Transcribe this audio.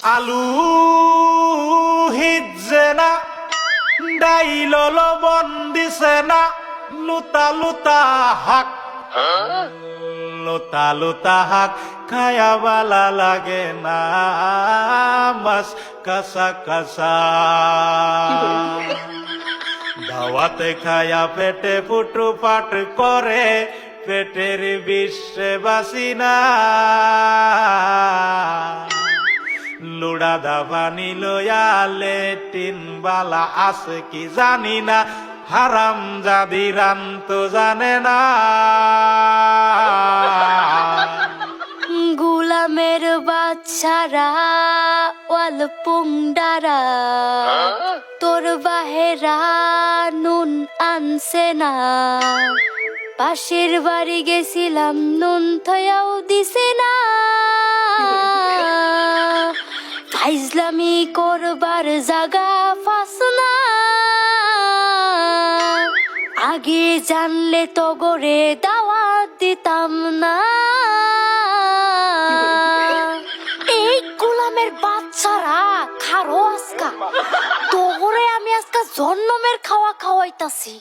আলু হিজে না ডাইল লবণ দিছে না লুতা লুতা হাক লুতা লুতা হাক খায়া বালা লাগে না মাছ কাঁচা কাঁচা দাওয়াতে খায়া পেটে ফুটু পাট করে পেটের বিশ্বে বাসি না লুড়া দাবানি লয়ালে টিন বালা আছে কি জানি না হারাম জাদি রান তো জানে না গুলামের বাচ্চারা ওয়াল পুংডারা তোর বাহেরা নুন আনছে না পাশের বাড়ি গেছিলাম নুন থয়াও দিছে না ফাইজলামি করবার জাগা ফাস না আগে জানলে তো গরে দাওয়াত দিতাম না এই গোলামের বাচ্চারা খারো আজকা তোরে আমি আজকা জন্মের খাওয়া খাওয়াইতাছি।